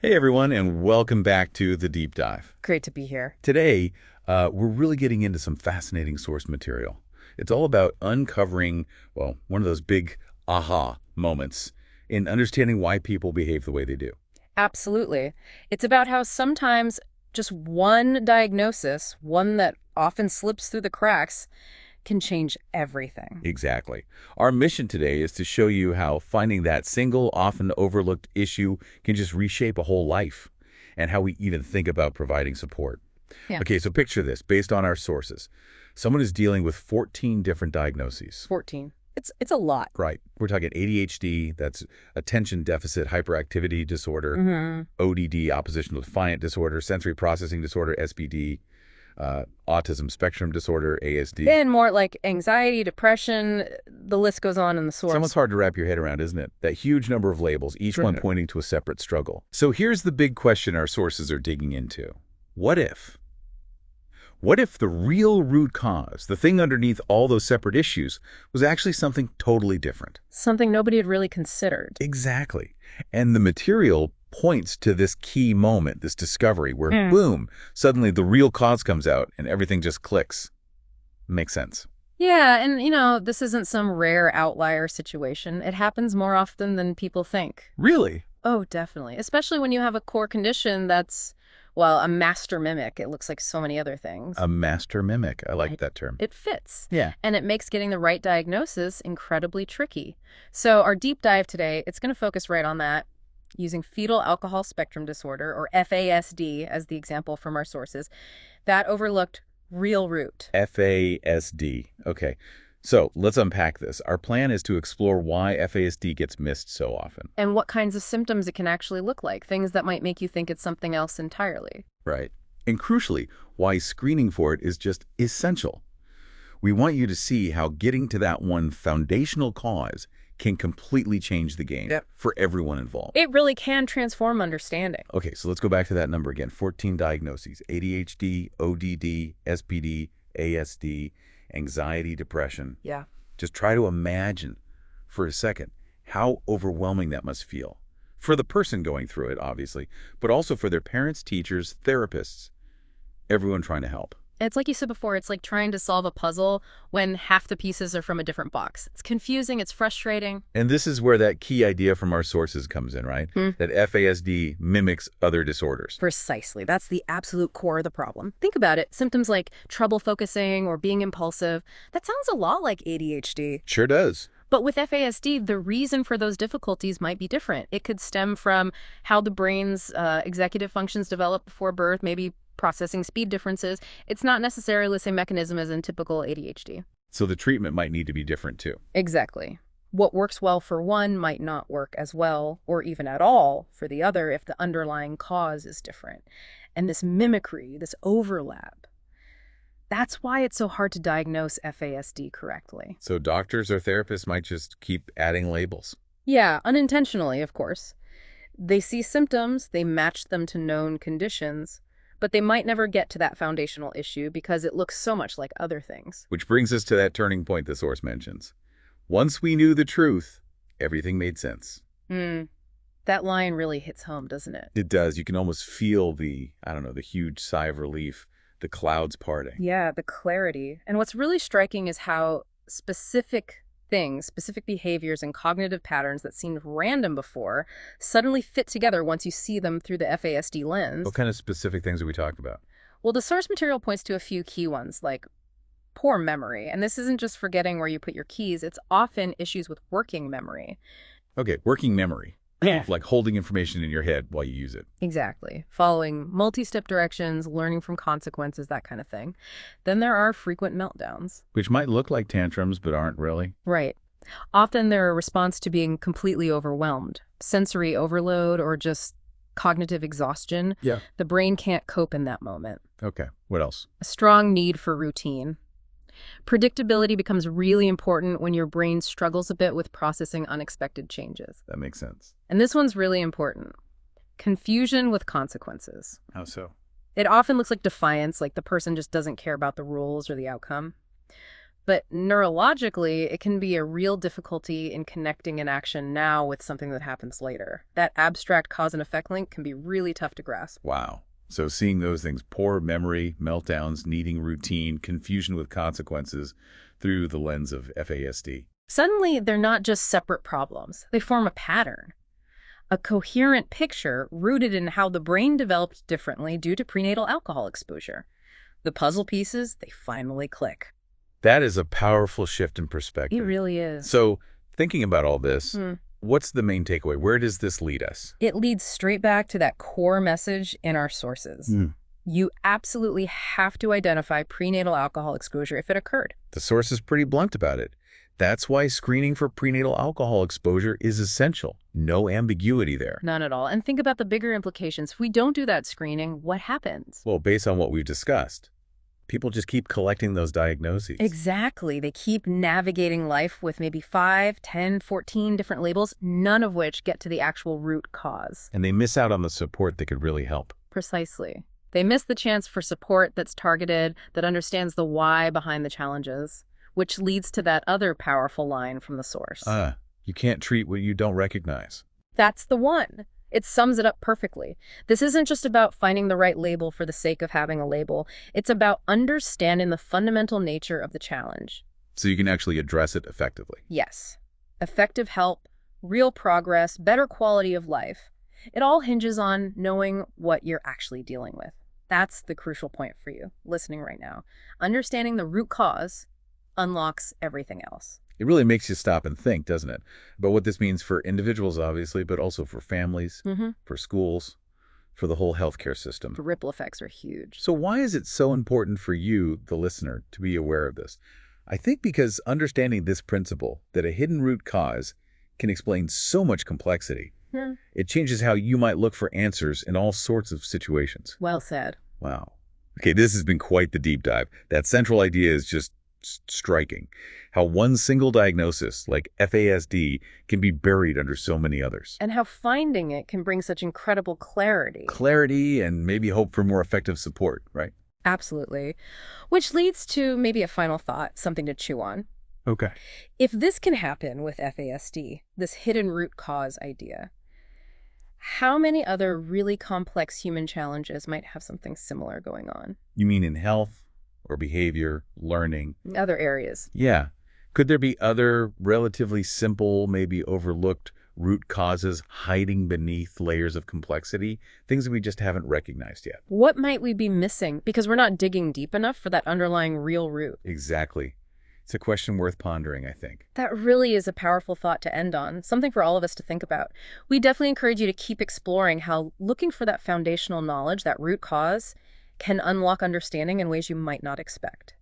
Hey everyone, and welcome back to The Deep Dive. Great to be here. Today, we're really getting into some fascinating source material. It's all about uncovering, well, one of those big aha moments in understanding why people behave the way they do. Absolutely. It's about how sometimes just one diagnosis, one that often slips through the cracks, can change everything. Exactly. Our mission today is to show you how finding that single, often overlooked issue can just reshape a whole life, and how we even think about providing support. Yeah. Okay, so picture this, based on our sources. Someone is dealing with 14 different diagnoses. 14. It's a lot. Right. We're talking ADHD, that's attention deficit hyperactivity disorder, Mm-hmm. ODD, oppositional defiant disorder, sensory processing disorder, SPD, autism spectrum disorder, ASD. Then more like anxiety, depression, the list goes on in the source. It's almost hard to wrap your head around, isn't it? That huge number of labels, each one pointing to a separate struggle. So here's the big question our sources are digging into. What if? What if the real root cause, the thing underneath all those separate issues, was actually something totally different? Something nobody had really considered. Exactly. And the material points to this key moment, this discovery, where boom, suddenly the real cause comes out and everything just clicks. Makes sense. Yeah, and this isn't some rare outlier situation. It happens more often than people think. Really? Oh, definitely. Especially when you have a core condition that's, well, a master mimic. It looks like so many other things. A master mimic. I like that term. It fits. Yeah. And it makes getting the right diagnosis incredibly tricky. So our deep dive today, it's going to focus right on that, using fetal alcohol spectrum disorder, or FASD, as the example from our sources, that overlooked real root. FASD. Okay. So let's unpack this. Our plan is to explore why FASD gets missed so often. And what kinds of symptoms it can actually look like, things that might make you think it's something else entirely. Right. And crucially, why screening for it is just essential. We want you to see how getting to that one foundational cause can completely change the game for everyone involved. It really can transform understanding. Okay, so let's go back to that number again. 14 diagnoses: ADHD, ODD, SPD, ASD, anxiety, depression. Yeah. Just try to imagine for a second how overwhelming that must feel. For the person going through it, obviously, but also for their parents, teachers, therapists, everyone trying to help. It's like you said before, it's like trying to solve a puzzle when half the pieces are from a different box. It's confusing, it's frustrating. And this is where that key idea from our sources comes in, right? That FASD mimics other disorders. Precisely. That's the absolute core of the problem. Think about it. Symptoms like trouble focusing or being impulsive, that sounds a lot like ADHD. Sure does. But with FASD, the reason for those difficulties might be different. It could stem from how the brain's executive functions develop before birth, maybe processing speed differences. It's not necessarily the same mechanism as in typical ADHD. So the treatment might need to be different too. Exactly. What works well for one might not work as well, or even at all, for the other if the underlying cause is different. And this mimicry, this overlap, that's why it's so hard to diagnose FASD correctly. So doctors or therapists might just keep adding labels. Yeah, unintentionally, of course. They see symptoms, they match them to known conditions, but they might never get to that foundational issue because it looks so much like other things. Which brings us to that turning point the source mentions. Once we knew the truth, everything made sense. That line really hits home, doesn't it? It does. You can almost feel the huge sigh of relief, the clouds parting. Yeah, the clarity. And what's really striking is how specific things, specific behaviors and cognitive patterns that seemed random before suddenly fit together once you see them through the FASD lens. What kind of specific things are we talking about? Well, the source material points to a few key ones, like poor memory. And this isn't just forgetting where you put your keys. It's often issues with working memory. Okay, working memory. Like holding information in your head while you use it. Exactly. Following multi-step directions, learning from consequences, that kind of thing. Then there are frequent meltdowns. Which might look like tantrums, but aren't really. Right. Often they're a response to being completely overwhelmed. Sensory overload or just cognitive exhaustion. Yeah. The brain can't cope in that moment. Okay, what else? A strong need for routine. Predictability becomes really important when your brain struggles a bit with processing unexpected changes. That makes sense. And this one's really important. Confusion with consequences. How so? It often looks like defiance, like the person just doesn't care about the rules or the outcome. But neurologically, it can be a real difficulty in connecting an action now with something that happens later. That abstract cause and effect link can be really tough to grasp. Wow. So seeing those things, poor memory, meltdowns, needing routine, confusion with consequences through the lens of FASD. Suddenly, they're not just separate problems. They form a pattern, a coherent picture rooted in how the brain developed differently due to prenatal alcohol exposure. The puzzle pieces, they finally click. That is a powerful shift in It perspective. really is. So thinking about all this, what's the main takeaway? Where does this lead us? It leads straight back to that core message in our sources. You absolutely have to identify prenatal alcohol exposure if it occurred. The source is pretty blunt about it. That's why screening for prenatal alcohol exposure is essential. No ambiguity there. None at all. And think about the bigger implications. If we don't do that screening, what happens? Well, based on what we've discussed, people just keep collecting those diagnoses. Exactly. They keep navigating life with maybe 5, 10, 14 different labels, none of which get to the actual root cause. And they miss out on the support that could really help. Precisely. They miss the chance for support that's targeted, that understands the why behind the challenges, which leads to that other powerful line from the source. You can't treat what you don't recognize. That's the one. It sums it up perfectly. This isn't just about finding the right label for the sake of having a label. It's about understanding the fundamental nature of the challenge. So you can actually address it effectively. Yes. Effective help, real progress, better quality of life. It all hinges on knowing what you're actually dealing with. That's the crucial point for you, listening right now. Understanding the root cause unlocks everything else. It really makes you stop and think, doesn't it? About what this means for individuals, obviously, but also for families, for schools, for the whole healthcare system. The ripple effects are huge. So why is it so important for you, the listener, to be aware of this? I think because understanding this principle, that a hidden root cause can explain so much complexity, it changes how you might look for answers in all sorts of situations. Well said. Wow. Okay, this has been quite the deep dive. That central idea is just striking. How one single diagnosis, like FASD, can be buried under so many others. And how finding it can bring such incredible clarity. Clarity and maybe hope for more effective support, right? Absolutely. Which leads to maybe a final thought, something to chew on. Okay. If this can happen with FASD, this hidden root cause idea, how many other really complex human challenges might have something similar going on? You mean in health or behavior, learning? Other areas. Yeah. Could there be other relatively simple, maybe overlooked root causes hiding beneath layers of complexity? Things that we just haven't recognized yet. What might we be missing because we're not digging deep enough for that underlying real root? Exactly. It's a question worth pondering, I think. That really is a powerful thought to end on, something for all of us to think about. We definitely encourage you to keep exploring how looking for that foundational knowledge, that root cause, can unlock understanding in ways you might not expect.